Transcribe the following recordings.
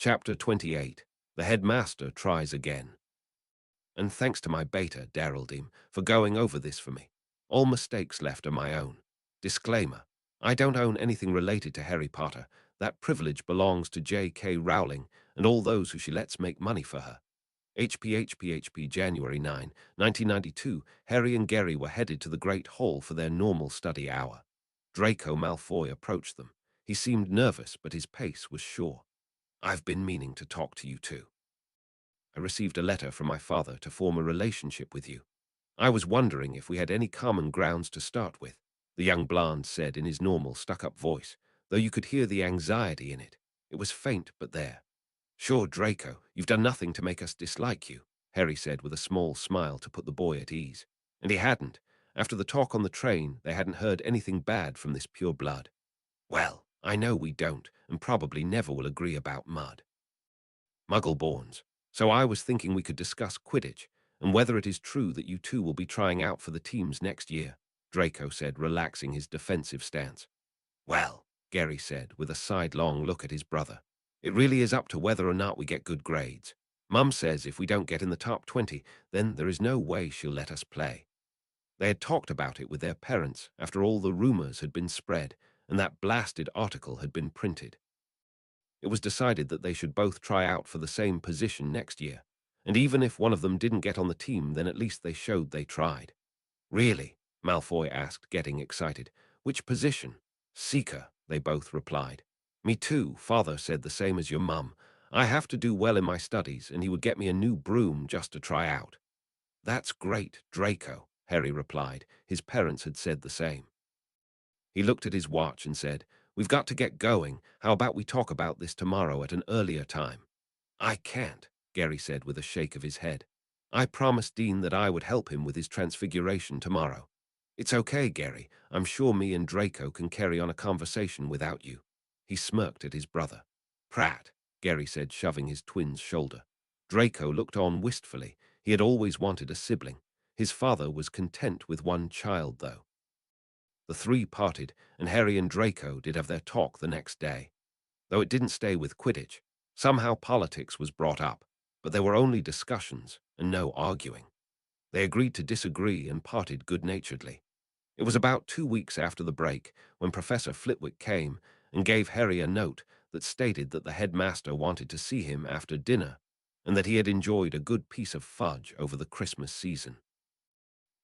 Chapter 28. The Headmaster Tries Again. And thanks to my beta, Darreldeem, for going over this for me. All mistakes left are my own. Disclaimer. I don't own anything related to Harry Potter. That privilege belongs to J.K. Rowling and all those who she lets make money for her. HPHPHP January 9, 1992, Harry and Gary were headed to the Great Hall for their normal study hour. Draco Malfoy approached them. He seemed nervous, but his pace was sure. "I've been meaning to talk to you too. I received a letter from my father to form a relationship with you. I was wondering if we had any common grounds to start with," the young Bland said in his normal stuck-up voice, though you could hear the anxiety in it. It was faint, but there. "Sure, Draco, you've done nothing to make us dislike you," Harry said with a small smile to put the boy at ease. And he hadn't. After the talk on the train, they hadn't heard anything bad from this pure blood. "Well, I know we don't, and probably never will agree about mud. Muggle-borns. So I was thinking we could discuss Quidditch, and whether it is true that you two will be trying out for the teams next year," Draco said, relaxing his defensive stance. "Well," Gary said, with a sidelong look at his brother, "it really is up to whether or not we get good grades. Mum says if we don't get in the top 20, then there is no way she'll let us play." They had talked about it with their parents after all the rumors had been spread and that blasted article had been printed. It was decided that they should both try out for the same position next year, and even if one of them didn't get on the team, then at least they showed they tried. "Really?" Malfoy asked, getting excited. "Which position?" "Seeker," they both replied. "Me too," Father said, "the same as your mum. I have to do well in my studies, and he would get me a new broom just to try out." "That's great, Draco," Harry replied. His parents had said the same. He looked at his watch and said, "We've got to get going. How about we talk about this tomorrow at an earlier time?" "I can't," Gary said with a shake of his head. "I promised Dean that I would help him with his transfiguration tomorrow." "It's okay, Gary. I'm sure me and Draco can carry on a conversation without you." He smirked at his brother. "Prat," Gary said, shoving his twin's shoulder. Draco looked on wistfully. He had always wanted a sibling. His father was content with one child, though. The three parted, and Harry and Draco did have their talk the next day. Though it didn't stay with Quidditch, somehow politics was brought up, but there were only discussions and no arguing. They agreed to disagree and parted good-naturedly. It was about 2 weeks after the break when Professor Flitwick came and gave Harry a note that stated that the headmaster wanted to see him after dinner and that he had enjoyed a good piece of fudge over the Christmas season.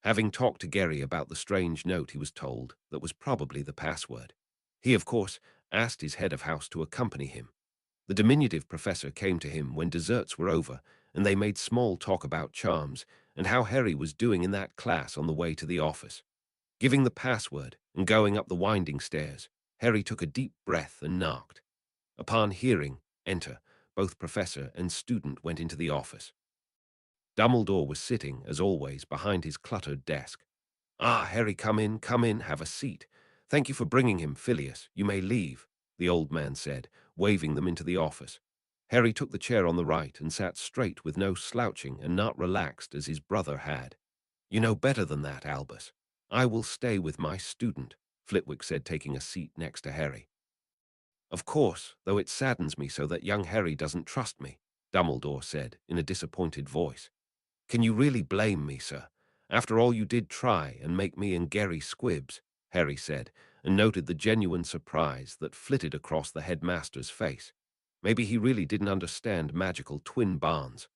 Having talked to Gary about the strange note, he was told that was probably the password. He, of course, asked his head of house to accompany him. The diminutive professor came to him when desserts were over, and they made small talk about charms and how Harry was doing in that class on the way to the office. Giving the password and going up the winding stairs, Harry took a deep breath and knocked. Upon hearing "Enter," both professor and student went into the office. Dumbledore was sitting, as always, behind his cluttered desk. "Ah, Harry, come in, have a seat. Thank you for bringing him, Phileas. You may leave," the old man said, waving them into the office. Harry took the chair on the right and sat straight with no slouching and not relaxed as his brother had. "You know better than that, Albus. I will stay with my student," Flitwick said, taking a seat next to Harry. "Of course, though it saddens me so that young Harry doesn't trust me," Dumbledore said in a disappointed voice. "Can you really blame me, sir? After all, you did try and make me and Gary squibs," Harry said, and noted the genuine surprise that flitted across the headmaster's face. Maybe he really didn't understand magical twin bonds.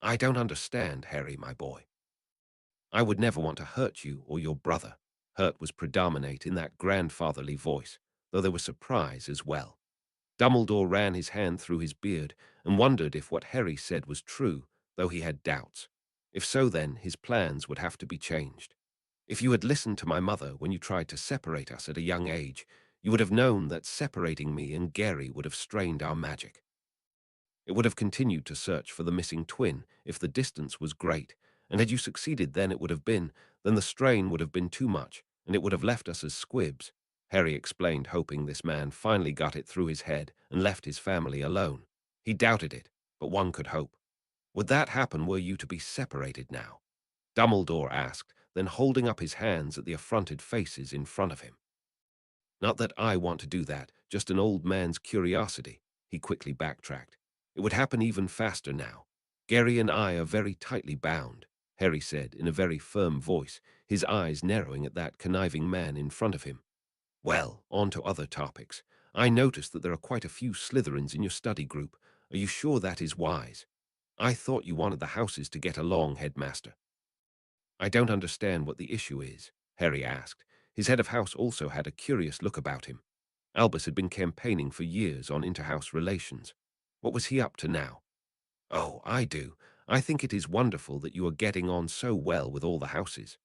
"I don't understand, Harry, my boy. I would never want to hurt you or your brother." Hurt was predominate in that grandfatherly voice, though there was surprise as well. Dumbledore ran his hand through his beard and wondered if what Harry said was true, though he had doubts. If so, then his plans would have to be changed. "If you had listened to my mother when you tried to separate us at a young age, you would have known that separating me and Gary would have strained our magic. It would have continued to search for the missing twin if the distance was great, and had you succeeded then the strain would have been too much, and it would have left us as squibs," Harry explained, hoping this man finally got it through his head and left his family alone. He doubted it, but one could hope. "Would that happen were you to be separated now?" Dumbledore asked, then holding up his hands at the affronted faces in front of him. "Not that I want to do that, just an old man's curiosity," he quickly backtracked. It would happen even faster now. Gary and I are very tightly bound, Harry said in a very firm voice, his eyes narrowing at that conniving man in front of him. Well, on to other topics. I noticed that there are quite a few Slytherins in your study group. Are you sure that is wise? I thought you wanted the houses to get along, Headmaster. I don't understand what the issue is, Harry asked. His head of house also had a curious look about him. Albus had been campaigning for years on inter-house relations. What was he up to now? Oh, I do. I think it is wonderful that you are getting on so well with all the houses.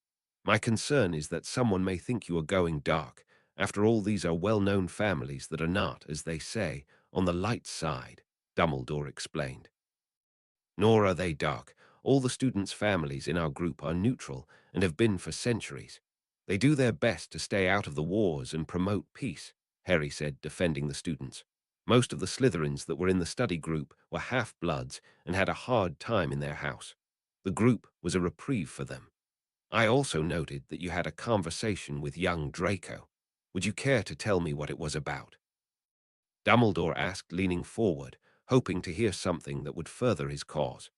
My concern is that someone may think you are going dark. After all, these are well-known families that are not, as they say, on the light side, Dumbledore explained. Nor are they dark. All the students' families in our group are neutral and have been for centuries. They do their best to stay out of the wars and promote peace, Harry said, defending the students. Most of the Slytherins that were in the study group were half-bloods and had a hard time in their house. The group was a reprieve for them. I also noted that you had a conversation with young Draco. Would you care to tell me what it was about? Dumbledore asked, leaning forward, hoping to hear something that would further his cause.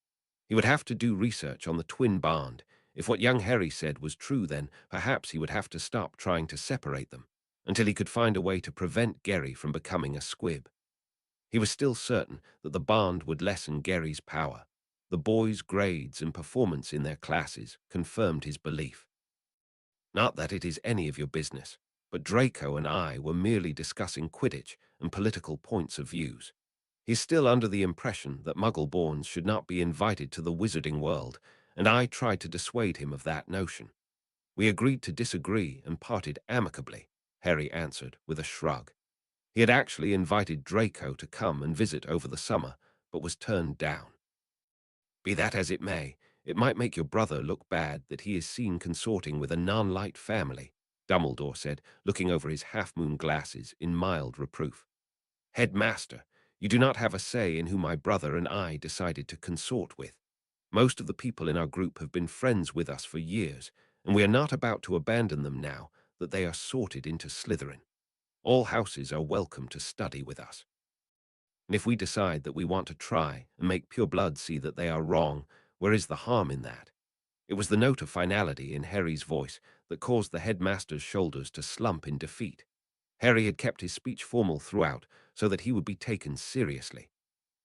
He would have to do research on the twin bond. If what young Harry said was true, then perhaps he would have to stop trying to separate them, until he could find a way to prevent Gary from becoming a squib. He was still certain that the bond would lessen Gary's power. The boys' grades and performance in their classes confirmed his belief. Not that it is any of your business, but Draco and I were merely discussing Quidditch and political points of views. He's still under the impression that Muggle-borns should not be invited to the wizarding world, and I tried to dissuade him of that notion. We agreed to disagree and parted amicably, Harry answered with a shrug. He had actually invited Draco to come and visit over the summer, but was turned down. Be that as it may, it might make your brother look bad that he is seen consorting with a non-light family, Dumbledore said, looking over his half-moon glasses in mild reproof. Headmaster, you do not have a say in who my brother and I decided to consort with. Most of the people in our group have been friends with us for years, and we are not about to abandon them now that they are sorted into Slytherin. All houses are welcome to study with us. And if we decide that we want to try and make pure blood see that they are wrong, where is the harm in that? It was the note of finality in Harry's voice that caused the headmaster's shoulders to slump in defeat. Harry had kept his speech formal throughout so that he would be taken seriously.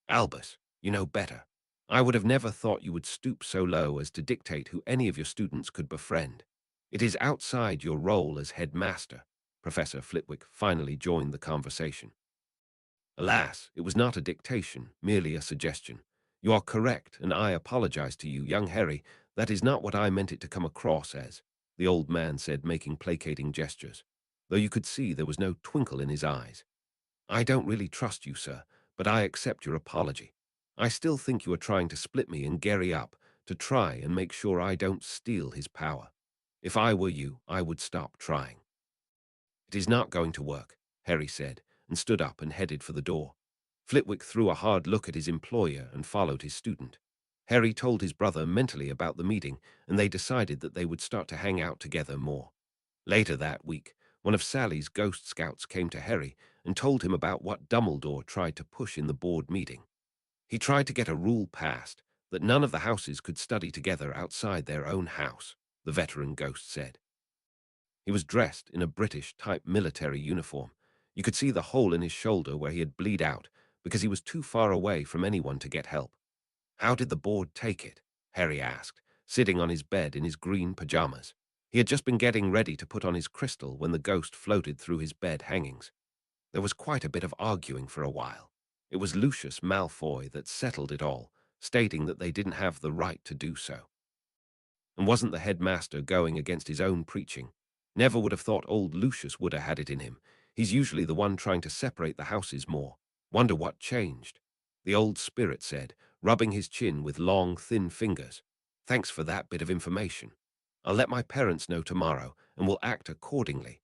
Albus, you know better. I would have never thought you would stoop so low as to dictate who any of your students could befriend. It is outside your role as headmaster. Professor Flitwick finally joined the conversation. Alas, it was not a dictation, merely a suggestion. You are correct, and I apologize to you, young Harry. That is not what I meant it to come across as, the old man said, making placating gestures, though you could see there was no twinkle in his eyes. I don't really trust you, sir, but I accept your apology. I still think you are trying to split me and Gary up, to try and make sure I don't steal his power. If I were you, I would stop trying. It is not going to work, Harry said, and stood up and headed for the door. Flitwick threw a hard look at his employer and followed his student. Harry told his brother mentally about the meeting, and they decided that they would start to hang out together more. Later that week, one of Sally's ghost scouts came to Harry and told him about what Dumbledore tried to push in the board meeting. He tried to get a rule passed that none of the houses could study together outside their own house, the veteran ghost said. He was dressed in a British-type military uniform. You could see the hole in his shoulder where he had bled out because he was too far away from anyone to get help. How did the board take it? Harry asked, sitting on his bed in his green pajamas. He had just been getting ready to put on his crystal when the ghost floated through his bed hangings. There was quite a bit of arguing for a while. It was Lucius Malfoy that settled it all, stating that they didn't have the right to do so. And wasn't the headmaster going against his own preaching? Never would have thought old Lucius would have had it in him. He's usually the one trying to separate the houses more. Wonder what changed? The old spirit said, rubbing his chin with long, thin fingers. Thanks for that bit of information. I'll let my parents know tomorrow, and will act accordingly.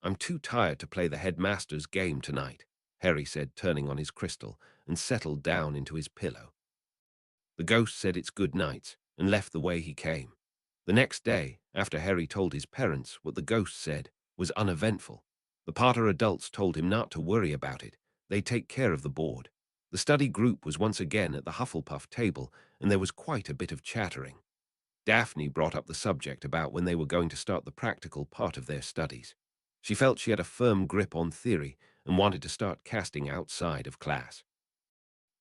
I'm too tired to play the headmaster's game tonight, Harry said, turning on his crystal, and settled down into his pillow. The ghost said its good nights, and left the way he came. The next day, after Harry told his parents what the ghost said, was uneventful. The Potter adults told him not to worry about it. They'd take care of the board. The study group was once again at the Hufflepuff table, and there was quite a bit of chattering. Daphne brought up the subject about when they were going to start the practical part of their studies. She felt she had a firm grip on theory and wanted to start casting outside of class.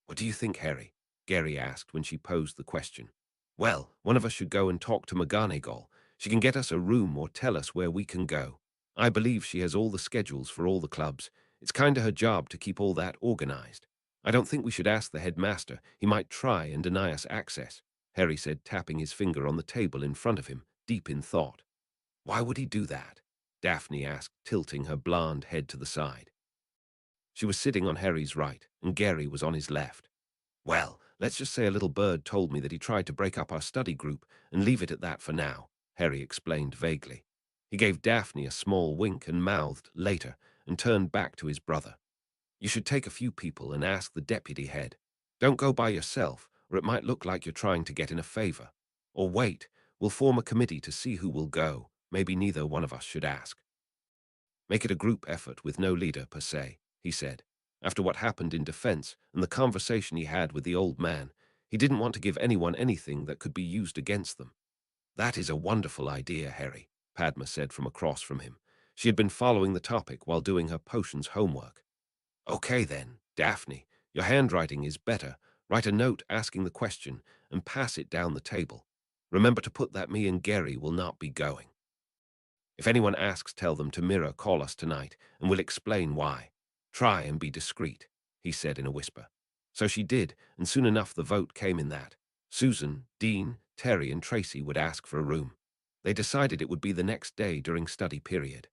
"What do you think, Harry?" Gary asked when she posed the question. "Well, one of us should go and talk to McGonagall. She can get us a room or tell us where we can go. I believe she has all the schedules for all the clubs. It's kinda her job to keep all that organized. I don't think we should ask the headmaster. He might try and deny us access," Harry said, tapping his finger on the table in front of him, deep in thought. "Why would he do that?" Daphne asked, tilting her blonde head to the side. She was sitting on Harry's right, and Gary was on his left. "Well, let's just say a little bird told me that he tried to break up our study group and leave it at that for now," Harry explained vaguely. He gave Daphne a small wink and mouthed later and turned back to his brother. "You should take a few people and ask the deputy head. Don't go by yourself, or it might look like you're trying to get in a favor. Or wait, we'll form a committee to see who will go. Maybe neither one of us should ask. Make it a group effort with no leader per se," he said. After what happened in defense and the conversation he had with the old man, he didn't want to give anyone anything that could be used against them. "That is a wonderful idea, Harry," Padma said from across from him. She had been following the topic while doing her potions homework. "Okay then, Daphne, your handwriting is better. Write a note asking the question and pass it down the table. Remember to put that me and Gary will not be going. If anyone asks, tell them to mirror call us tonight, and we'll explain why. Try and be discreet," he said in a whisper. So she did, and soon enough the vote came in that Susan, Dean, Terry, and Tracy would ask for a room. They decided it would be the next day during study period.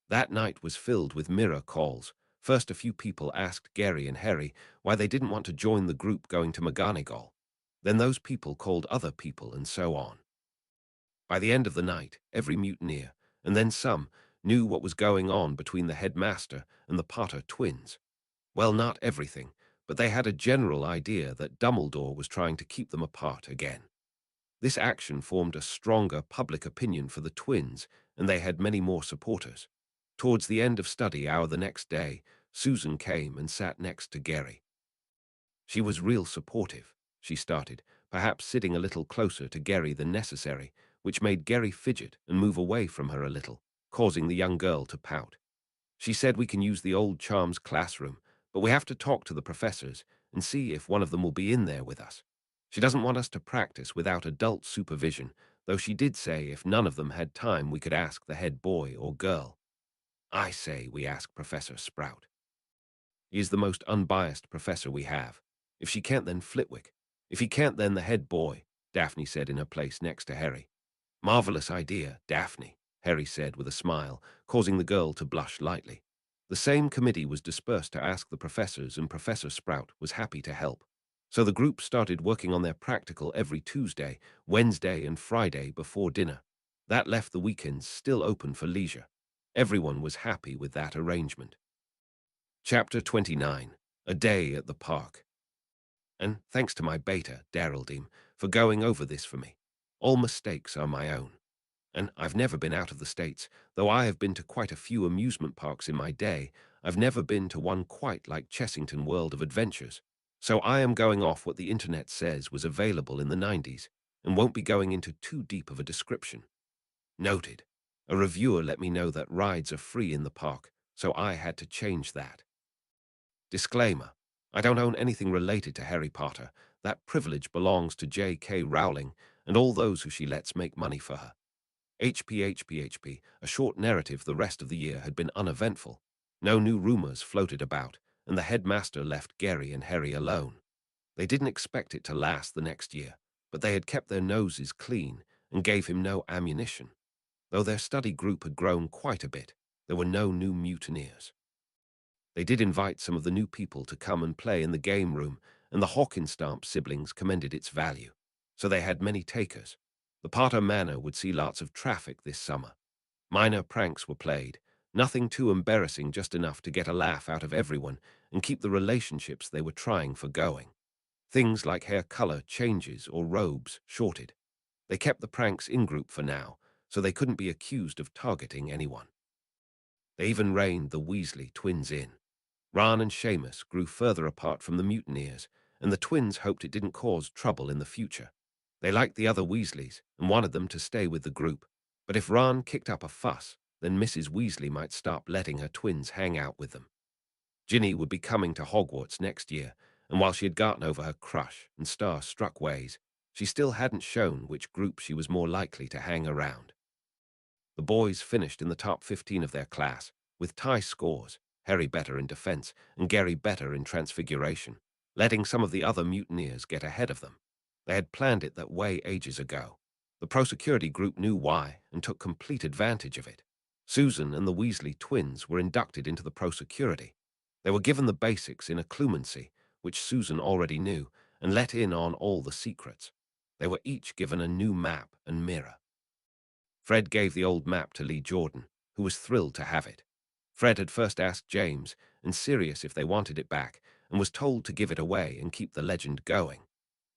That night was filled with mirror calls. First, a few people asked Gary and Harry why they didn't want to join the group going to McGonagall. Then those people called other people, and so on. By the end of the night, every mutineer, and then some, knew what was going on between the headmaster and the Potter twins. Well, not everything, but they had a general idea that Dumbledore was trying to keep them apart again. This action formed a stronger public opinion for the twins, and they had many more supporters. Towards the end of study hour the next day, Susan came and sat next to Gary. She was real supportive, she started, perhaps sitting a little closer to Gary than necessary, which made Gary fidget and move away from her a little, causing the young girl to pout. She said we can use the old Charms classroom, but we have to talk to the professors and see if one of them will be in there with us. She doesn't want us to practice without adult supervision, though she did say if none of them had time we could ask the head boy or girl. I say we ask Professor Sprout. He is the most unbiased professor we have. If she can't, then Flitwick. If he can't, then the head boy, Daphne said in her place next to Harry. "Marvelous idea, Daphne," Harry said with a smile, causing the girl to blush lightly. The same committee was dispersed to ask the professors, and Professor Sprout was happy to help. So the group started working on their practical every Tuesday, Wednesday, and Friday before dinner. That left the weekends still open for leisure. Everyone was happy with that arrangement. Chapter 29. A Day at the Park. And thanks to my beta, Darreldeem, for going over this for me. All mistakes are my own. And I've never been out of the States, though I have been to quite a few amusement parks in my day. I've never been to one quite like Chessington World of Adventures. So I am going off what the internet says was available in the 90s, and won't be going into too deep of a description. Noted. A reviewer let me know that rides are free in the park, so I had to change that. Disclaimer. I don't own anything related to Harry Potter. That privilege belongs to J.K. Rowling and all those who she lets make money for her. HPHPHP, a short narrative the rest of the year had been uneventful. No new rumors floated about, and the headmaster left Gary and Harry alone. They didn't expect it to last the next year, but they had kept their noses clean and gave him no ammunition. Though their study group had grown quite a bit, there were no new mutineers. They did invite some of the new people to come and play in the game room, and the Hawkinstamp siblings commended its value. So they had many takers. The Potter Manor would see lots of traffic this summer. Minor pranks were played, nothing too embarrassing, just enough to get a laugh out of everyone and keep the relationships they were trying for going. Things like hair color changes or robes shorted. They kept the pranks in-group for now, so they couldn't be accused of targeting anyone. They even reined the Weasley twins in. Ran and Seamus grew further apart from the mutineers, and the twins hoped it didn't cause trouble in the future. They liked the other Weasleys and wanted them to stay with the group, but if Ran kicked up a fuss, then Mrs. Weasley might stop letting her twins hang out with them. Ginny would be coming to Hogwarts next year, and while she had gotten over her crush and star-struck ways, she still hadn't shown which group she was more likely to hang around. The boys finished in the top 15 of their class, with tie scores, Harry better in defense and Gary better in transfiguration, letting some of the other mutineers get ahead of them. They had planned it that way ages ago. The pro-security group knew why and took complete advantage of it. Susan and the Weasley twins were inducted into the pro-security. They were given the basics in occlumency, which Susan already knew, and let in on all the secrets. They were each given a new map and mirror. Fred gave the old map to Lee Jordan, who was thrilled to have it. Fred had first asked James and Sirius if they wanted it back, and was told to give it away and keep the legend going.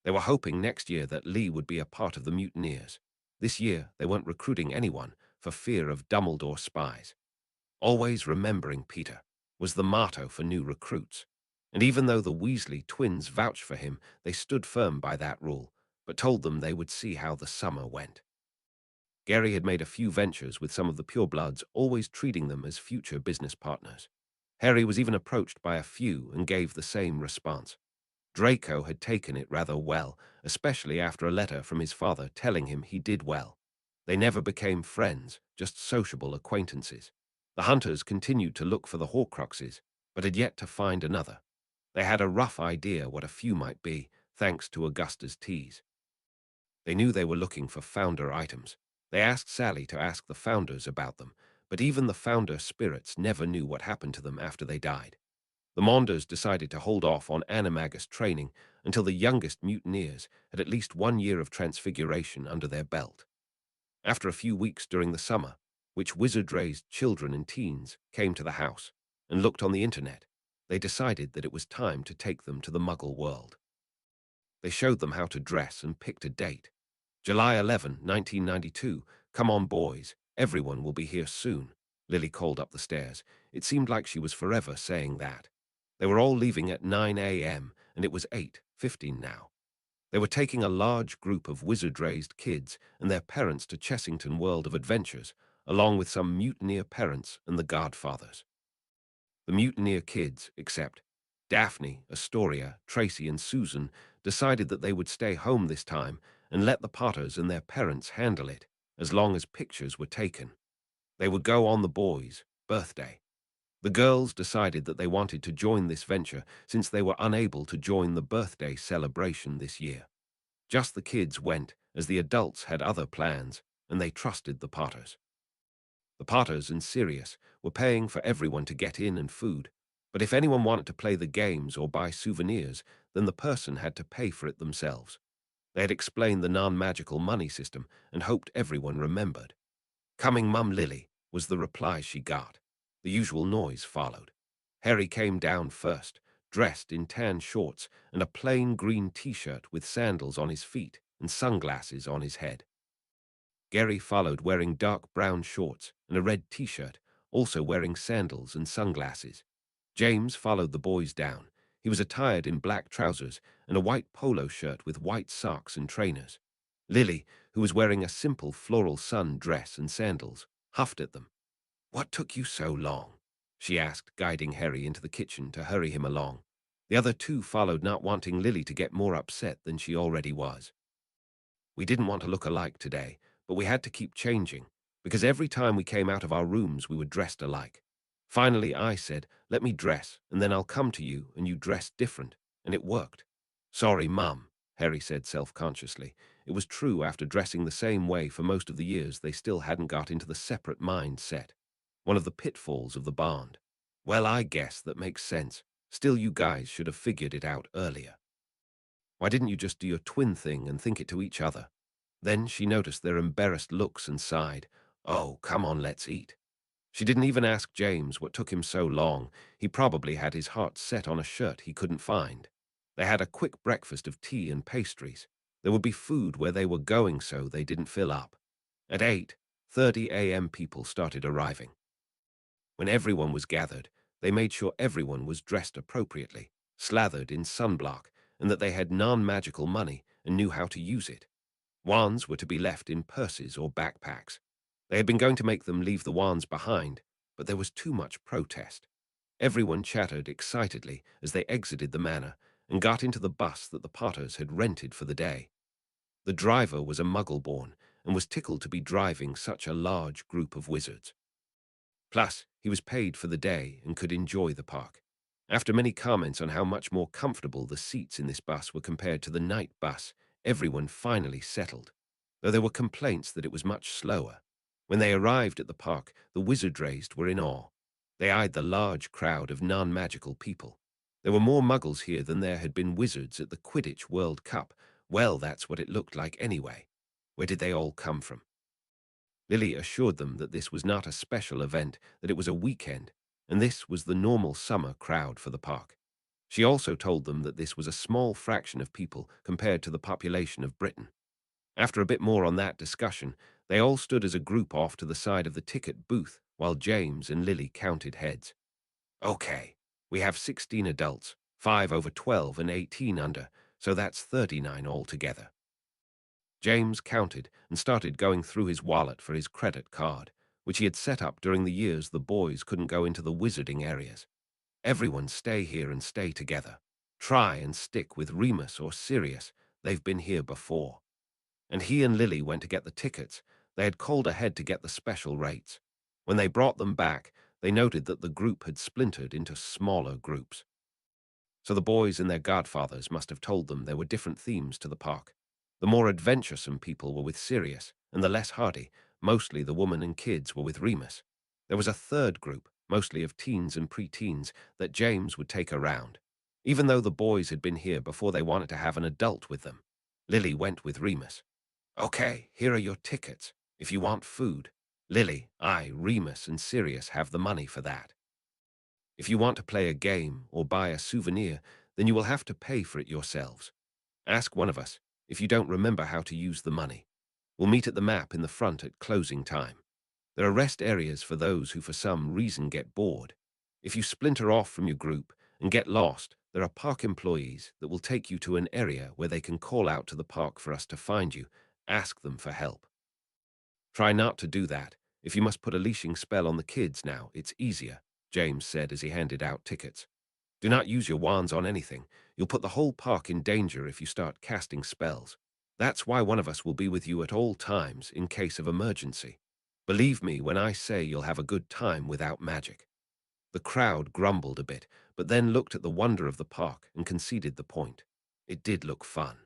They were hoping next year that Lee would be a part of the mutineers. This year, they weren't recruiting anyone for fear of Dumbledore spies. Always remembering Peter was the motto for new recruits. And even though the Weasley twins vouched for him, they stood firm by that rule, but told them they would see how the summer went. Gary had made a few ventures with some of the purebloods, always treating them as future business partners. Harry was even approached by a few and gave the same response. Draco had taken it rather well, especially after a letter from his father telling him he did well. They never became friends, just sociable acquaintances. The hunters continued to look for the Horcruxes, but had yet to find another. They had a rough idea what a few might be, thanks to Augusta's tease. They knew they were looking for founder items. They asked Sally to ask the founders about them, but even the founder spirits never knew what happened to them after they died. The Monders decided to hold off on animagus training until the youngest mutineers had at least 1 year of transfiguration under their belt. After a few weeks during the summer, which wizard-raised children and teens came to the house and looked on the internet, they decided that it was time to take them to the Muggle world. They showed them how to dress and picked a date. July 11, 1992. Come on, boys. Everyone will be here soon. Lily called up the stairs. It seemed like she was forever saying that. They were all leaving at 9 a.m., and it was 8:15 now. They were taking a large group of wizard-raised kids and their parents to Chessington World of Adventures, along with some mutineer parents and the Godfathers. The mutineer kids, except Daphne, Astoria, Tracy, and Susan, decided that they would stay home this time and let the Potters and their parents handle it, as long as pictures were taken. They would go on the boys' birthday. The girls decided that they wanted to join this venture since they were unable to join the birthday celebration this year. Just the kids went, as the adults had other plans, and they trusted the Potters. The Potters and Sirius were paying for everyone to get in and food, but if anyone wanted to play the games or buy souvenirs, then the person had to pay for it themselves. They had explained the non-magical money system and hoped everyone remembered. "Coming, Mum Lily," was the reply she got. The usual noise followed. Harry came down first, dressed in tan shorts and a plain green t-shirt with sandals on his feet and sunglasses on his head. Gary followed wearing dark brown shorts and a red t-shirt, also wearing sandals and sunglasses. James followed the boys down. He was attired in black trousers and a white polo shirt with white socks and trainers. Lily, who was wearing a simple floral sun dress and sandals, huffed at them. "What took you so long?" she asked, guiding Harry into the kitchen to hurry him along. The other two followed, not wanting Lily to get more upset than she already was. "We didn't want to look alike today, but we had to keep changing, because every time we came out of our rooms we were dressed alike. Finally I said, 'Let me dress, and then I'll come to you and you dress different,' and it worked." "Sorry, Mum," Harry said self-consciously. It was true, after dressing the same way for most of the years, they still hadn't got into the separate mindset. One of the pitfalls of the bond. "Well, I guess that makes sense. Still, you guys should have figured it out earlier. Why didn't you just do your twin thing and think it to each other?" Then she noticed their embarrassed looks and sighed. "Oh, come on, let's eat." She didn't even ask James what took him so long. He probably had his heart set on a shirt he couldn't find. They had a quick breakfast of tea and pastries. There would be food where they were going, so they didn't fill up. At 8:30 a.m. people started arriving. When everyone was gathered, They made sure everyone was dressed appropriately, slathered in sunblock, and that they had non-magical money and knew how to use it. Wands were to be left in purses or backpacks. They had been going to make them leave the wands behind, but there was too much protest. Everyone chattered excitedly as they exited the manor and got into the bus that the Potters had rented for the day. The driver was a muggle-born and was tickled to be driving such a large group of wizards. Plus, he was paid for the day and could enjoy the park. After many comments on how much more comfortable the seats in this bus were compared to the night bus, everyone finally settled, though there were complaints that it was much slower. When they arrived at the park, the wizard raised were in awe. They eyed the large crowd of non-magical people. There were more muggles here than there had been wizards at the Quidditch World Cup. Well, that's what it looked like anyway. Where did they all come from? Lily assured them that this was not a special event, that it was a weekend, and this was the normal summer crowd for the park. She also told them that this was a small fraction of people compared to the population of Britain. After a bit more on that discussion, they all stood as a group off to the side of the ticket booth while James and Lily counted heads. Okay, we have 16 adults, 5 over 12 and 18 under, so that's 39 altogether. James counted and started going through his wallet for his credit card, which he had set up during the years the boys couldn't go into the wizarding areas. Everyone stay here and stay together. Try and stick with Remus or Sirius. They've been here before. And he and Lily went to get the tickets. They had called ahead to get the special rates. When they brought them back, they noted that the group had splintered into smaller groups. So the boys and their godfathers must have told them there were different themes to the park. The more adventuresome people were with Sirius, and the less hardy, mostly the women and kids, were with Remus. There was a third group, mostly of teens and pre-teens, that James would take around. Even though the boys had been here before, they wanted to have an adult with them. Lily went with Remus. Okay, here are your tickets. If you want food. Lily, Remus, and Sirius have the money for that. If you want to play a game or buy a souvenir, then you will have to pay for it yourselves. Ask one of us if you don't remember how to use the money. We'll meet at the map in the front at closing time. There are rest areas for those who for some reason get bored. If you splinter off from your group and get lost, there are park employees that will take you to an area where they can call out to the park for us to find you. Ask them for help. Try not to do that. If you must put a leashing spell on the kids now, it's easier, James said as he handed out tickets. Do not use your wands on anything. You'll put the whole park in danger if you start casting spells. That's why one of us will be with you at all times in case of emergency. Believe me when I say you'll have a good time without magic. The crowd grumbled a bit, but then looked at the wonder of the park and conceded the point. It did look fun.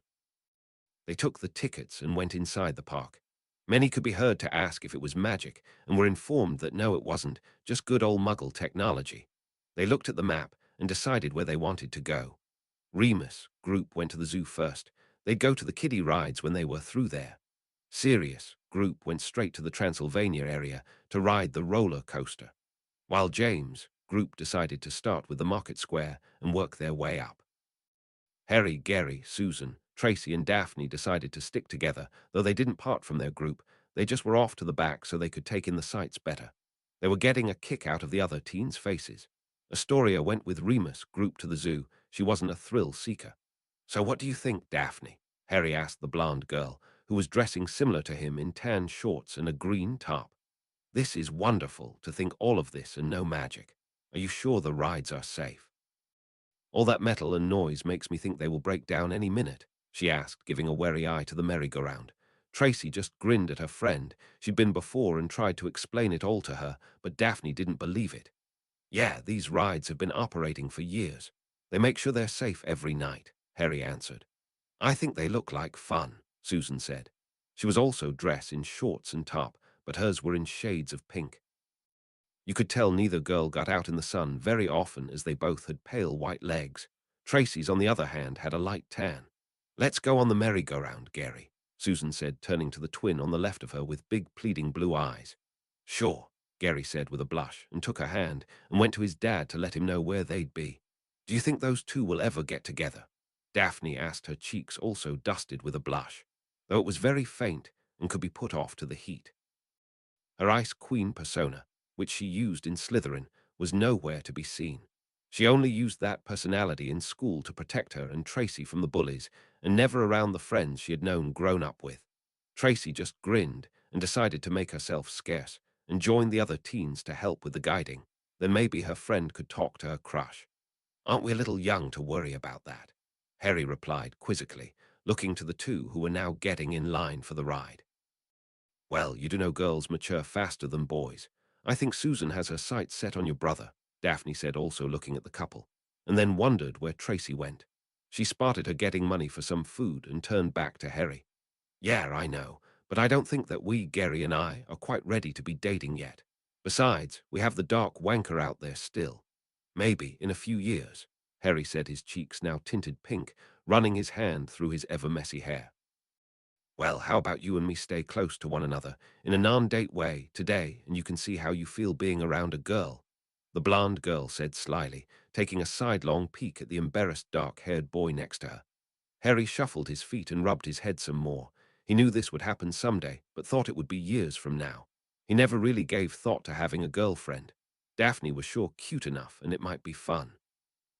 They took the tickets and went inside the park. Many could be heard to ask if it was magic and were informed that no, it wasn't, just good old Muggle technology. They looked at the map and decided where they wanted to go. Remus group went to the zoo first. They'd go to the kiddie rides when they were through there. Sirius group went straight to the Transylvania area to ride the roller coaster, while James group decided to start with the market square and work their way up. Harry, Gary, Susan, Tracy, and Daphne decided to stick together, though they didn't part from their group. They just were off to the back so they could take in the sights better. They were getting a kick out of the other teens' faces. Astoria went with Remus group to the zoo. She wasn't a thrill seeker. So what do you think, Daphne? Harry asked the blonde girl, who was dressing similar to him in tan shorts and a green top. This is wonderful, to think all of this and no magic. Are you sure the rides are safe? All that metal and noise makes me think they will break down any minute, she asked, giving a wary eye to the merry-go-round. Tracy just grinned at her friend. She'd been before and tried to explain it all to her, but Daphne didn't believe it. Yeah, these rides have been operating for years. They make sure they're safe every night, Harry answered. I think they look like fun, Susan said. She was also dressed in shorts and top, but hers were in shades of pink. You could tell neither girl got out in the sun very often as they both had pale white legs. Tracy's, on the other hand, had a light tan. Let's go on the merry-go-round, Gary, Susan said, turning to the twin on the left of her with big pleading blue eyes. Sure, Gary said with a blush, and took her hand and went to his dad to let him know where they'd be. Do you think those two will ever get together? Daphne asked, her cheeks also dusted with a blush, though it was very faint and could be put off to the heat. Her Ice Queen persona, which she used in Slytherin, was nowhere to be seen. She only used that personality in school to protect her and Tracy from the bullies, and never around the friends she had known grown up with. Tracy just grinned and decided to make herself scarce and join the other teens to help with the guiding. Then maybe her friend could talk to her crush. Aren't we a little young to worry about that? Harry replied quizzically, looking to the two who were now getting in line for the ride. Well, you do know girls mature faster than boys. I think Susan has her sights set on your brother, Daphne said, also looking at the couple, and then wondered where Tracy went. She spotted her getting money for some food and turned back to Harry. Yeah, I know, but I don't think that we, Gary and I, are quite ready to be dating yet. Besides, we have the dark wanker out there still. Maybe in a few years, Harry said, his cheeks now tinted pink, running his hand through his ever-messy hair. Well, how about you and me stay close to one another in a non-date way today, and you can see how you feel being around a girl? The blonde girl said slyly, taking a sidelong peek at the embarrassed dark-haired boy next to her. Harry shuffled his feet and rubbed his head some more. He knew this would happen someday, but thought it would be years from now. He never really gave thought to having a girlfriend. Daphne was sure cute enough, and it might be fun.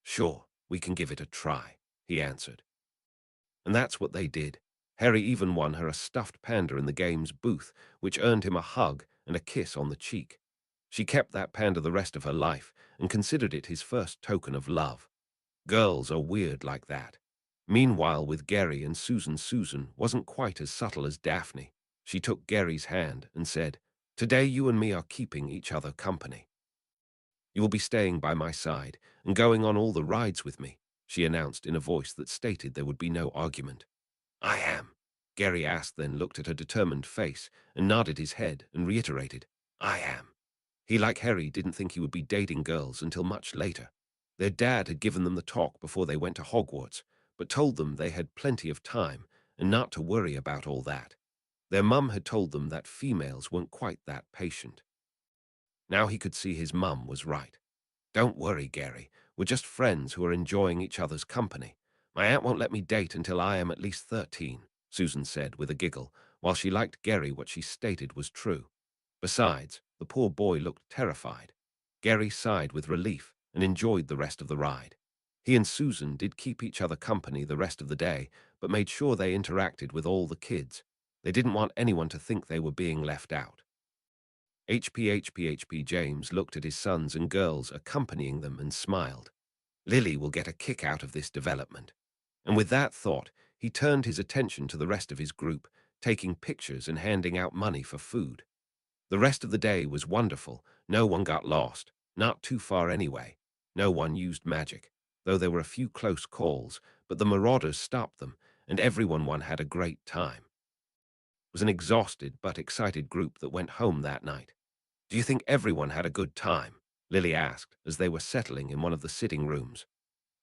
Sure, we can give it a try, he answered. And that's what they did. Harry even won her a stuffed panda in the game's booth, which earned him a hug and a kiss on the cheek. She kept that panda the rest of her life and considered it his first token of love. Girls are weird like that. Meanwhile, with Gary and Susan, Susan wasn't quite as subtle as Daphne. She took Gary's hand and said, "Today you and me are keeping each other company. You will be staying by my side and going on all the rides with me," she announced in a voice that stated there would be no argument. "I am," Gary asked, then looked at her determined face and nodded his head and reiterated, "I am." He, like Harry, didn't think he would be dating girls until much later. Their dad had given them the talk before they went to Hogwarts, but told them they had plenty of time and not to worry about all that. Their mum had told them that females weren't quite that patient. Now he could see his mum was right. "Don't worry, Gary. We're just friends who are enjoying each other's company. My aunt won't let me date until I am at least 13, Susan said with a giggle, while she liked Gary what she stated was true. Besides, the poor boy looked terrified. Gary sighed with relief and enjoyed the rest of the ride. He and Susan did keep each other company the rest of the day, but made sure they interacted with all the kids. They didn't want anyone to think they were being left out. HP James looked at his sons and girls accompanying them and smiled. Lily will get a kick out of this development. And with that thought, he turned his attention to the rest of his group, taking pictures and handing out money for food. The rest of the day was wonderful. No one got lost, not too far anyway. No one used magic, though there were a few close calls, but the marauders stopped them, and everyone had a great time. It was an exhausted but excited group that went home that night. "Do you think everyone had a good time?" Lily asked as they were settling in one of the sitting rooms.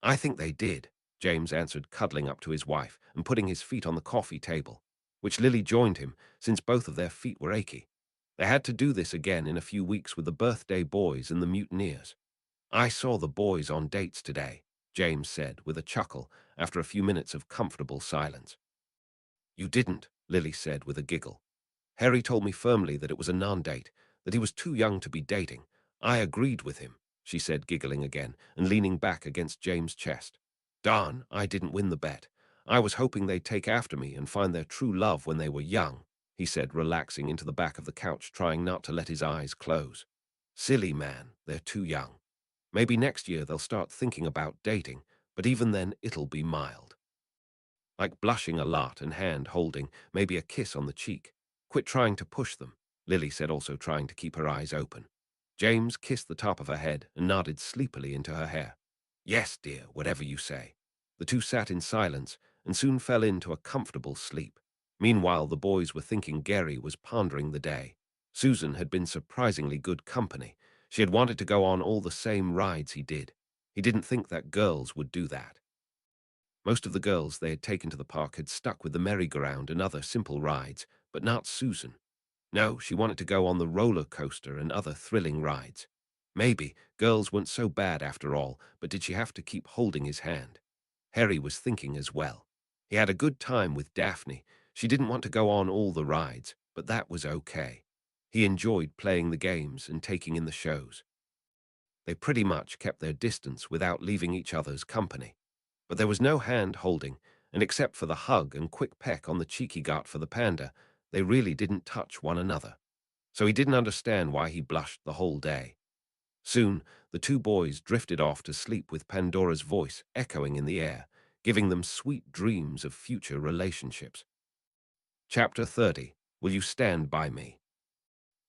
"I think they did," James answered, cuddling up to his wife and putting his feet on the coffee table, which Lily joined him since both of their feet were achy. They had to do this again in a few weeks with the birthday boys and the mutineers. "I saw the boys on dates today," James said with a chuckle after a few minutes of comfortable silence. "You didn't," Lily said with a giggle. "Harry told me firmly that it was a non-date, that he was too young to be dating. I agreed with him," she said, giggling again and leaning back against James' chest. "Darn, I didn't win the bet. I was hoping they'd take after me and find their true love when they were young," he said, relaxing into the back of the couch, trying not to let his eyes close. "Silly man, they're too young. Maybe next year they'll start thinking about dating, but even then it'll be mild. Like blushing a lot and hand-holding, maybe a kiss on the cheek. Quit trying to push them," Lily said, also trying to keep her eyes open. James kissed the top of her head and nodded sleepily into her hair. "Yes, dear, whatever you say." The two sat in silence and soon fell into a comfortable sleep. Meanwhile, the boys were thinking Gary was pondering the day. Susan had been surprisingly good company. She had wanted to go on all the same rides he did. He didn't think that girls would do that. Most of the girls they had taken to the park had stuck with the merry-go-round and other simple rides, but not Susan. No, she wanted to go on the roller coaster and other thrilling rides. Maybe girls weren't so bad after all, but did she have to keep holding his hand? Harry was thinking as well. He had a good time with Daphne. She didn't want to go on all the rides, but that was okay. He enjoyed playing the games and taking in the shows. They pretty much kept their distance without leaving each other's company. But there was no hand-holding, and except for the hug and quick peck on the cheeky gut for the panda, they really didn't touch one another. So he didn't understand why he blushed the whole day. Soon, the two boys drifted off to sleep with Pandora's voice echoing in the air, giving them sweet dreams of future relationships. Chapter 30. Will you stand by me?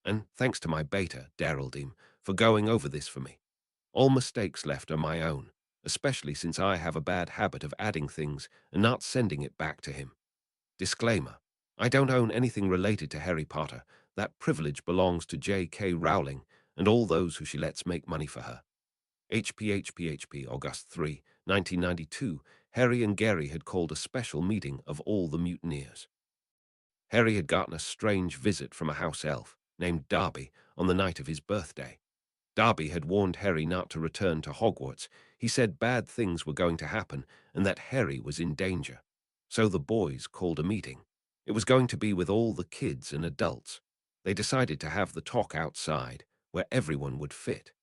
And thanks to my beta, Darreldeem, for going over this for me. All mistakes left are my own, especially since I have a bad habit of adding things and not sending it back to him. Disclaimer. I don't own anything related to Harry Potter. That privilege belongs to J.K. Rowling and all those who she lets make money for her. HPHPHP, August 3, 1992, Harry and Gary had called a special meeting of all the mutineers. Harry had gotten a strange visit from a house elf named Darby on the night of his birthday. Darby had warned Harry not to return to Hogwarts. He said bad things were going to happen and that Harry was in danger. So the boys called a meeting. It was going to be with all the kids and adults. They decided to have the talk outside, where everyone would fit.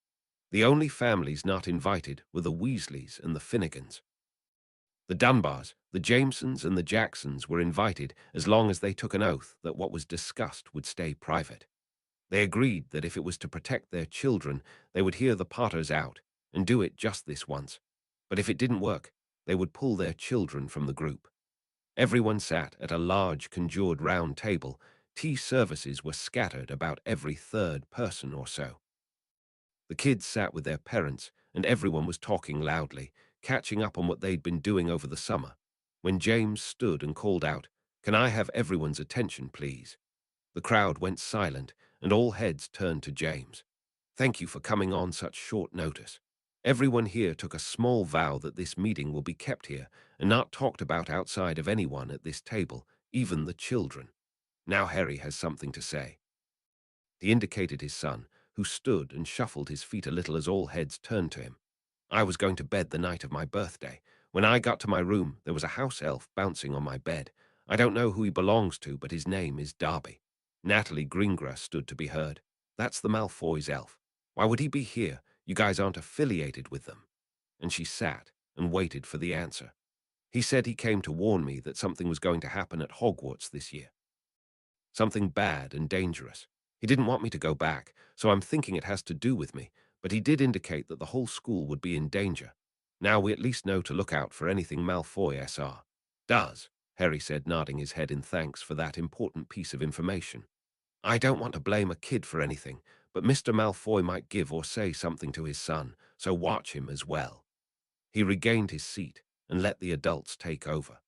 The only families not invited were the Weasleys and the Finnegans. The Dunbars, the Jamesons, and the Jacksons were invited as long as they took an oath that what was discussed would stay private. They agreed that if it was to protect their children, they would hear the Potters out and do it just this once. But if it didn't work, they would pull their children from the group. Everyone sat at a large conjured round table. Tea services were scattered about every third person or so. The kids sat with their parents, and everyone was talking loudly, catching up on what they'd been doing over the summer, when James stood and called out, "Can I have everyone's attention, please?" The crowd went silent, and all heads turned to James. "Thank you for coming on such short notice. Everyone here took a small vow that this meeting will be kept here and not talked about outside of anyone at this table, even the children. Now Harry has something to say." He indicated his son, who stood and shuffled his feet a little as all heads turned to him. "I was going to bed the night of my birthday. When I got to my room, there was a house elf bouncing on my bed. I don't know who he belongs to, but his name is Darby." Natalie Greengrass stood to be heard. "That's the Malfoy's elf. Why would he be here? You guys aren't affiliated with them." And she sat and waited for the answer. "He said he came to warn me that something was going to happen at Hogwarts this year. Something bad and dangerous. He didn't want me to go back, so I'm thinking it has to do with me, but he did indicate that the whole school would be in danger. Now we at least know to look out for anything Malfoy SR does," Harry said, nodding his head in thanks for that important piece of information. "I don't want to blame a kid for anything, but Mr. Malfoy might give or say something to his son, so watch him as well." He regained his seat and let the adults take over.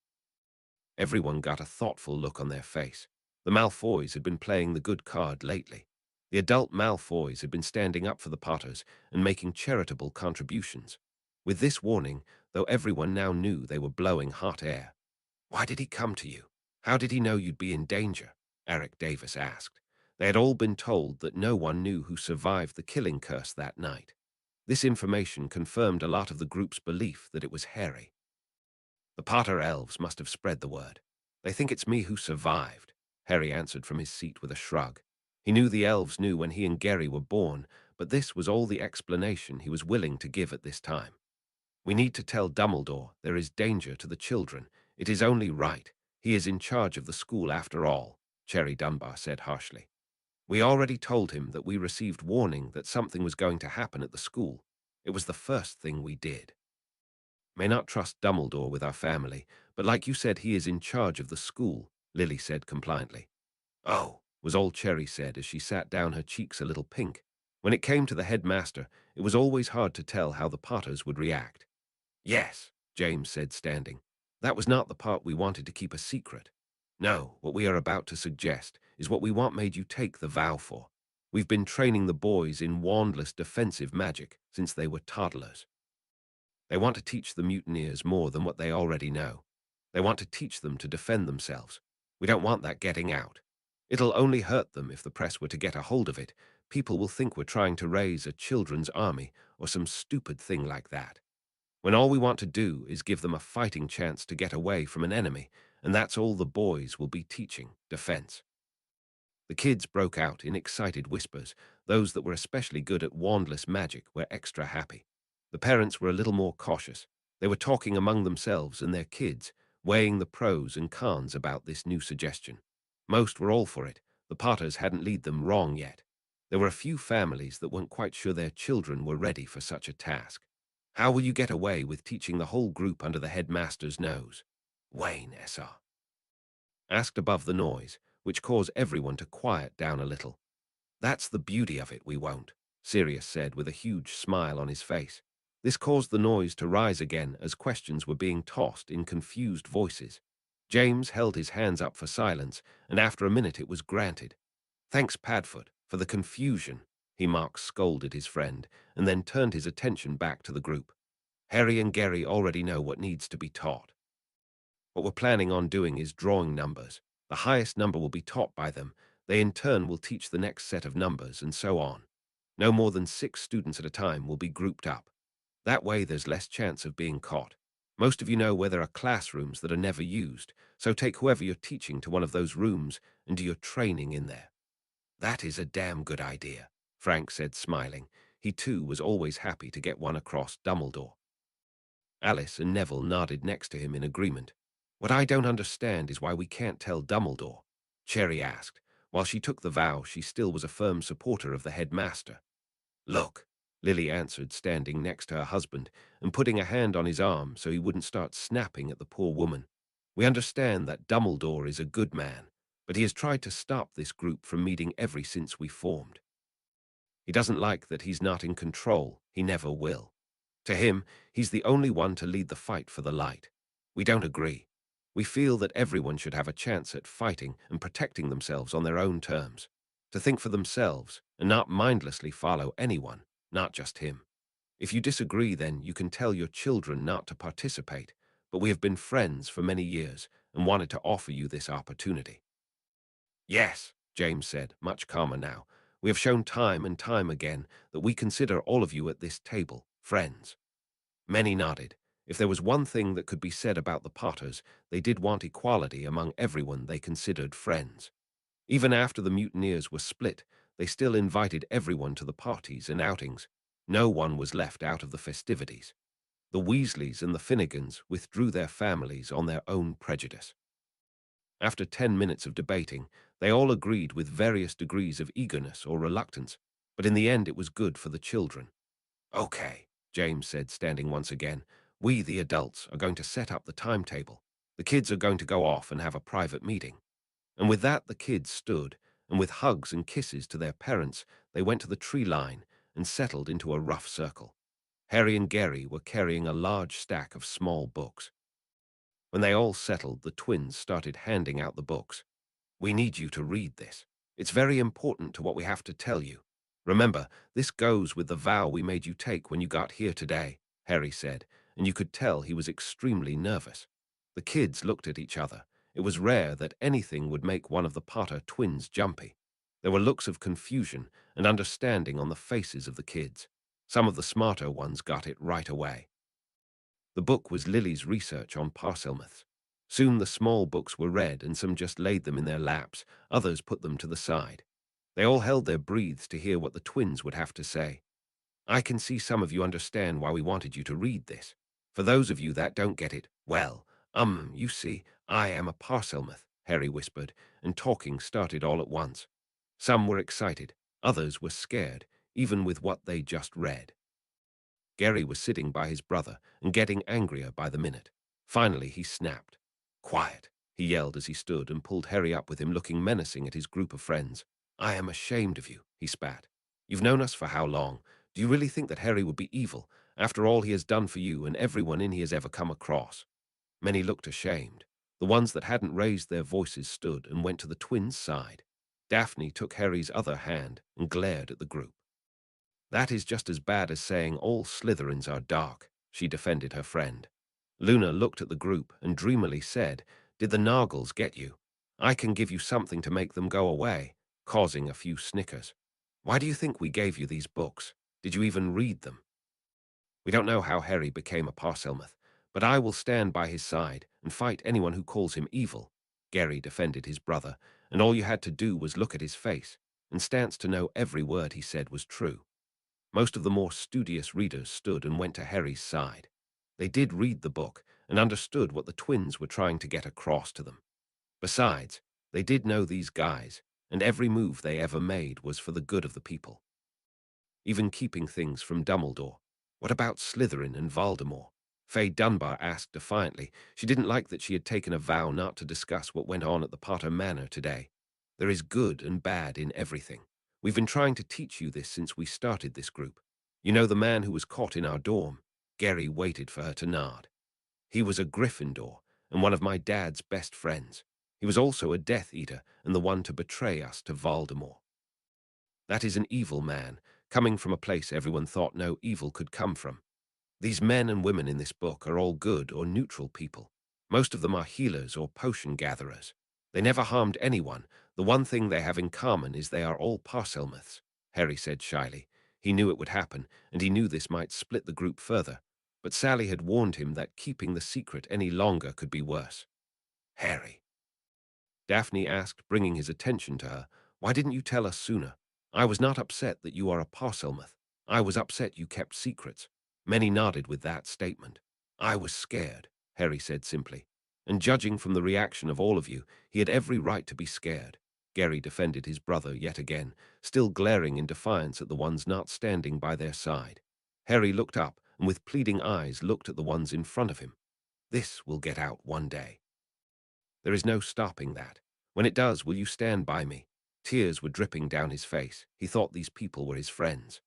Everyone got a thoughtful look on their face. The Malfoys had been playing the good card lately. The adult Malfoys had been standing up for the Potters and making charitable contributions. With this warning, though everyone now knew they were blowing hot air. "Why did he come to you? How did he know you'd be in danger?" Eric Davis asked. They had all been told that no one knew who survived the killing curse that night. This information confirmed a lot of the group's belief that it was Harry. "The Potter elves must have spread the word. They think it's me who survived," Harry answered from his seat with a shrug. He knew the elves knew when he and Gary were born, but this was all the explanation he was willing to give at this time. "We need to tell Dumbledore there is danger to the children. It is only right. He is in charge of the school after all," Cherry Dunbar said harshly. "We already told him that we received warning that something was going to happen at the school. It was the first thing we did. May not trust Dumbledore with our family, but like you said, he is in charge of the school," Lily said compliantly. "Oh," was all Cherry said as she sat down, her cheeks a little pink. When it came to the headmaster, it was always hard to tell how the Potters would react. "Yes," James said, standing. "That was not the part we wanted to keep a secret. No, what we are about to suggest is what we want made you take the vow for. We've been training the boys in wandless defensive magic since they were toddlers. They want to teach the mutineers more than what they already know. They want to teach them to defend themselves. We don't want that getting out. It'll only hurt them if the press were to get a hold of it. People will think we're trying to raise a children's army or some stupid thing like that. When all we want to do is give them a fighting chance to get away from an enemy, and that's all the boys will be teaching, defense." The kids broke out in excited whispers. Those that were especially good at wandless magic were extra happy. The parents were a little more cautious. They were talking among themselves and their kids, weighing the pros and cons about this new suggestion. Most were all for it. The Potters hadn't led them wrong yet. There were a few families that weren't quite sure their children were ready for such a task. How will you get away with teaching the whole group under the headmaster's nose? Wayne, SR asked above the noise, which caused everyone to quiet down a little. That's the beauty of it, we won't, Sirius said with a huge smile on his face. This caused the noise to rise again as questions were being tossed in confused voices. James held his hands up for silence, and after a minute it was granted. Thanks, Padfoot, for the confusion, Mark scolded his friend, and then turned his attention back to the group. Harry and Gary already know what needs to be taught. What we're planning on doing is drawing numbers. The highest number will be taught by them. They in turn will teach the next set of numbers, and so on. No more than 6 students at a time will be grouped up. That way there's less chance of being caught. Most of you know where there are classrooms that are never used, so take whoever you're teaching to one of those rooms and do your training in there. That is a damn good idea, Frank said, smiling. He too was always happy to get one across Dumbledore. Alice and Neville nodded next to him in agreement. What I don't understand is why we can't tell Dumbledore, Cherry asked. While she took the vow, she still was a firm supporter of the headmaster. Look, Lily answered, standing next to her husband and putting a hand on his arm so he wouldn't start snapping at the poor woman. We understand that Dumbledore is a good man, but he has tried to stop this group from meeting ever since we formed. He doesn't like that he's not in control. He never will. To him, he's the only one to lead the fight for the light. We don't agree. We feel that everyone should have a chance at fighting and protecting themselves on their own terms, to think for themselves and not mindlessly follow anyone, not just him. If you disagree, then you can tell your children not to participate, but we have been friends for many years and wanted to offer you this opportunity. Yes, James said, much calmer now. We have shown time and time again that we consider all of you at this table friends. Many nodded. If there was one thing that could be said about the Potters, they did want equality among everyone they considered friends. Even after the mutineers were split, they still invited everyone to the parties and outings. No one was left out of the festivities. The Weasleys and the Finnegans withdrew their families on their own prejudice. After 10 minutes of debating, they all agreed with various degrees of eagerness or reluctance, but in the end it was good for the children. Okay, James said, standing once again. We, the adults, are going to set up the timetable. The kids are going to go off and have a private meeting. And with that, the kids stood, and with hugs and kisses to their parents, they went to the tree line and settled into a rough circle. Harry and Gary were carrying a large stack of small books. When they all settled, the twins started handing out the books. We need you to read this. It's very important to what we have to tell you. Remember, this goes with the vow we made you take when you got here today, Harry said, and you could tell he was extremely nervous. The kids looked at each other. It was rare that anything would make one of the Potter twins jumpy. There were looks of confusion and understanding on the faces of the kids. Some of the smarter ones got it right away. The book was Lily's research on Parselmouths. Soon the small books were read, and some just laid them in their laps, others put them to the side. They all held their breaths to hear what the twins would have to say. I can see some of you understand why we wanted you to read this. For those of you that don't get it, well, you see, I am a Parselmouth, Harry whispered, and talking started all at once. Some were excited, others were scared, even with what they just read. Gary was sitting by his brother and getting angrier by the minute. Finally, he snapped. Quiet, he yelled as he stood and pulled Harry up with him, looking menacing at his group of friends. I am ashamed of you, he spat. You've known us for how long? Do you really think that Harry would be evil, after all he has done for you and everyone in he has ever come across? Many looked ashamed. The ones that hadn't raised their voices stood and went to the twins' side. Daphne took Harry's other hand and glared at the group. That is just as bad as saying all Slytherins are dark, she defended her friend. Luna looked at the group and dreamily said, Did the Nargles get you? I can give you something to make them go away, causing a few snickers. Why do you think we gave you these books? Did you even read them? We don't know how Harry became a Parselmouth, but I will stand by his side and fight anyone who calls him evil. Gary defended his brother, and all you had to do was look at his face, and Stance to know every word he said was true. Most of the more studious readers stood and went to Harry's side. They did read the book and understood what the twins were trying to get across to them. Besides, they did know these guys, and every move they ever made was for the good of the people. Even keeping things from Dumbledore. What about Slytherin and Voldemort? Faye Dunbar asked defiantly. She didn't like that she had taken a vow not to discuss what went on at the Potter Manor today. There is good and bad in everything. We've been trying to teach you this since we started this group. You know the man who was caught in our dorm? Gary waited for her to nod. He was a Gryffindor and one of my dad's best friends. He was also a Death Eater and the one to betray us to Voldemort. That is an evil man, coming from a place everyone thought no evil could come from. These men and women in this book are all good or neutral people. Most of them are healers or potion gatherers. They never harmed anyone. The one thing they have in common is they are all Parselmouths, Harry said shyly. He knew it would happen, and he knew this might split the group further. But Sally had warned him that keeping the secret any longer could be worse. Harry, Daphne asked, bringing his attention to her, why didn't you tell us sooner? I was not upset that you are a Parselmouth. I was upset you kept secrets. Many nodded with that statement. I was scared, Harry said simply. And judging from the reaction of all of you, he had every right to be scared. Gary defended his brother yet again, still glaring in defiance at the ones not standing by their side. Harry looked up and with pleading eyes looked at the ones in front of him. This will get out one day. There is no stopping that. When it does, will you stand by me? Tears were dripping down his face. He thought these people were his friends.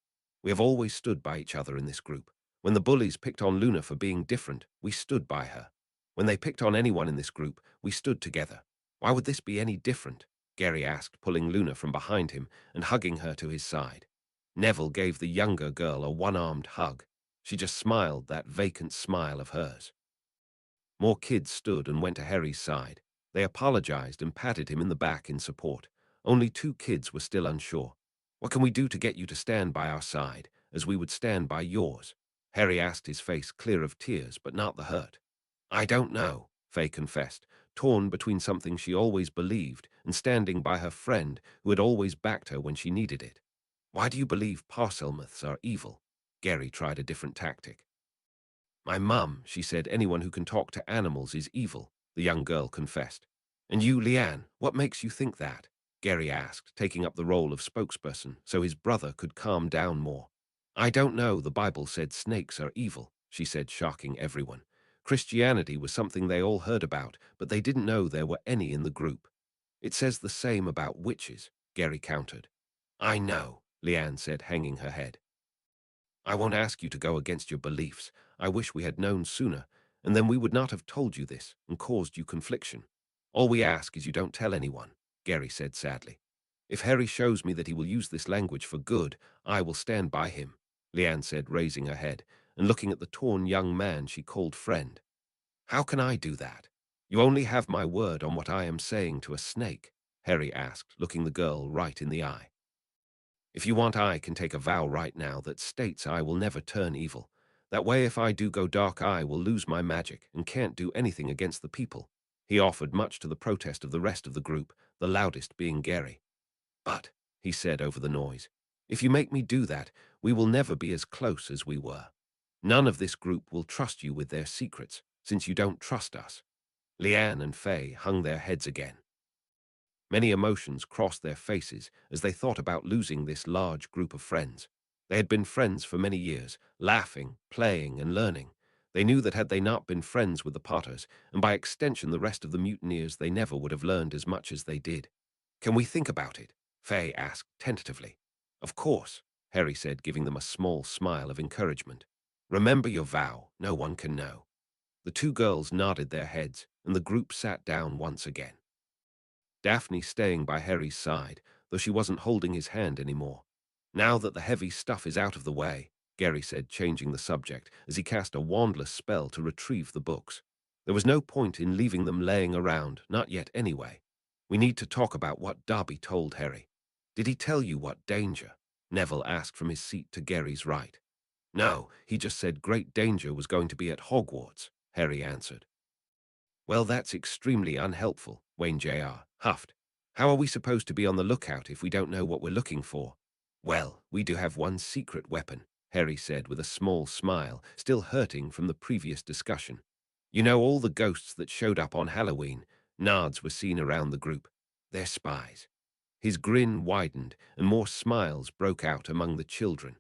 We have always stood by each other in this group. When the bullies picked on Luna for being different, we stood by her. When they picked on anyone in this group, we stood together. Why would this be any different? Gary asked, pulling Luna from behind him and hugging her to his side. Neville gave the younger girl a one-armed hug. She just smiled, that vacant smile of hers. More kids stood and went to Harry's side. They apologized and patted him in the back in support. Only 2 kids were still unsure. What can we do to get you to stand by our side, as we would stand by yours? Harry asked, his face clear of tears, but not the hurt. I don't know, Faye confessed, torn between something she always believed and standing by her friend who had always backed her when she needed it. Why do you believe Parselmouths are evil? Gary tried a different tactic. My mum, she said anyone who can talk to animals is evil, the young girl confessed. And you, Leanne, what makes you think that? Gary asked, taking up the role of spokesperson so his brother could calm down more. I don't know, the Bible said snakes are evil, she said, shocking everyone. Christianity was something they all heard about, but they didn't know there were any in the group. It says the same about witches, Gary countered. I know, Leanne said, hanging her head. I won't ask you to go against your beliefs. I wish we had known sooner, and then we would not have told you this and caused you confliction. All we ask is you don't tell anyone, Gary said sadly. If Harry shows me that he will use this language for good, I will stand by him, Leanne said, raising her head and looking at the torn young man she called friend. How can I do that? You only have my word on what I am saying to a snake, Harry asked, looking the girl right in the eye. If you want, I can take a vow right now that states I will never turn evil. That way, if I do go dark, I will lose my magic and can't do anything against the people. He offered, much to the protest of the rest of the group, the loudest being Gary. But, he said over the noise, if you make me do that, we will never be as close as we were. None of this group will trust you with their secrets, since you don't trust us. Leanne and Faye hung their heads again. Many emotions crossed their faces as they thought about losing this large group of friends. They had been friends for many years, laughing, playing, and learning. They knew that had they not been friends with the Potters, and by extension the rest of the mutineers, they never would have learned as much as they did. Can we think about it? Faye asked tentatively. Of course, Harry said, giving them a small smile of encouragement. Remember your vow, no one can know. The 2 girls nodded their heads, and the group sat down once again. Daphne staying by Harry's side, though she wasn't holding his hand anymore. Now that the heavy stuff is out of the way, Gary said, changing the subject as he cast a wandless spell to retrieve the books. There was no point in leaving them laying around, not yet anyway. We need to talk about what Darby told Harry. Did he tell you what danger? Neville asked from his seat to Gary's right. No, he just said great danger was going to be at Hogwarts, Harry answered. Well, that's extremely unhelpful, Wayne Jr. huffed. How are we supposed to be on the lookout if we don't know what we're looking for? Well, we do have one secret weapon, Harry said with a small smile, still hurting from the previous discussion. You know all the ghosts that showed up on Halloween? Nods were seen around the group. They're spies. His grin widened, and more smiles broke out among the children.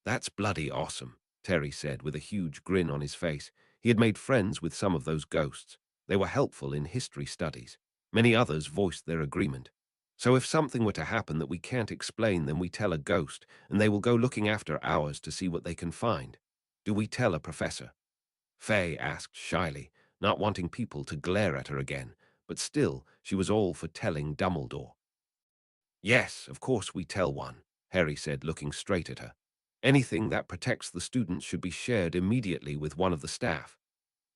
That's bloody awesome, Terry said with a huge grin on his face. He had made friends with some of those ghosts. They were helpful in history studies. Many others voiced their agreement. So if something were to happen that we can't explain, then we tell a ghost, and they will go looking after ours to see what they can find. Do we tell a professor? Faye asked shyly, not wanting people to glare at her again, but still she was all for telling Dumbledore. Yes, of course we tell one, Harry said, looking straight at her. Anything that protects the students should be shared immediately with one of the staff.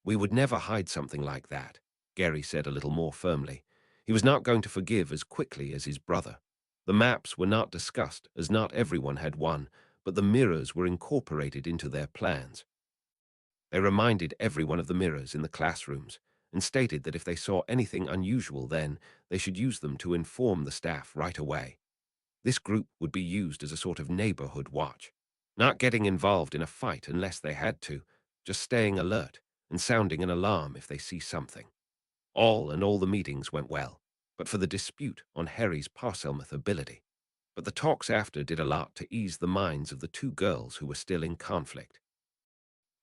We would never hide something like that, Gary said a little more firmly. He was not going to forgive as quickly as his brother. The maps were not discussed, as not everyone had one, but the mirrors were incorporated into their plans. They reminded everyone of the mirrors in the classrooms and stated that if they saw anything unusual then, they should use them to inform the staff right away. This group would be used as a sort of neighborhood watch, not getting involved in a fight unless they had to, just staying alert and sounding an alarm if they see something. All the meetings went well, but for the dispute on Harry's Parselmouth ability. But the talks after did a lot to ease the minds of the two girls who were still in conflict.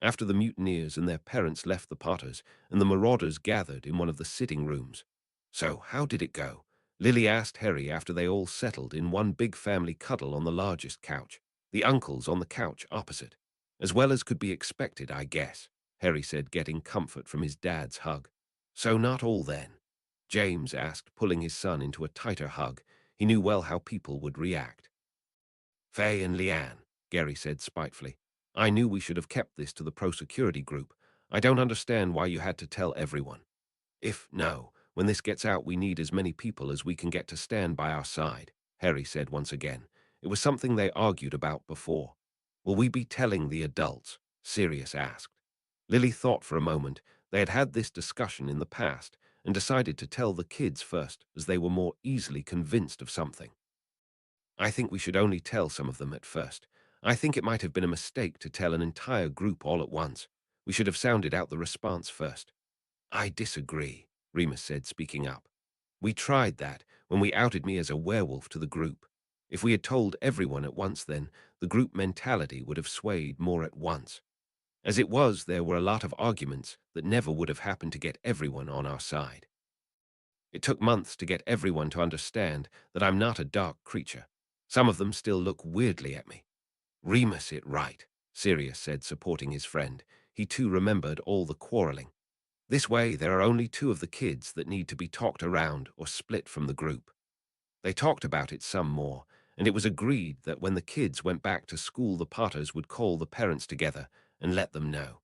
After the mutineers and their parents left the Potters, and the marauders gathered in one of the sitting rooms. So, how did it go? Lily asked Harry after they all settled in one big family cuddle on the largest couch, the uncles on the couch opposite. As well as could be expected, I guess, Harry said, getting comfort from his dad's hug. So not all then? James asked, pulling his son into a tighter hug. He knew well how people would react. Faye and Leanne, Gary said spitefully. I knew we should have kept this to the pro-security group. I don't understand why you had to tell everyone. When this gets out, we need as many people as we can get to stand by our side, Harry said once again. It was something they argued about before. Will we be telling the adults? Sirius asked. Lily thought for a moment. They had had this discussion in the past and decided to tell the kids first as they were more easily convinced of something. I think we should only tell some of them at first. I think it might have been a mistake to tell an entire group all at once. We should have sounded out the response first. I disagree, Remus said, speaking up. We tried that when we outed me as a werewolf to the group. If we had told everyone at once then, the group mentality would have swayed more at once. As it was, there were a lot of arguments that never would have happened to get everyone on our side. It took months to get everyone to understand that I'm not a dark creature. Some of them still look weirdly at me. Remus it right, Sirius said, supporting his friend. He too remembered all the quarreling. This way, there are only two of the kids that need to be talked around or split from the group. They talked about it some more, and it was agreed that when the kids went back to school, the Potters would call the parents together and let them know.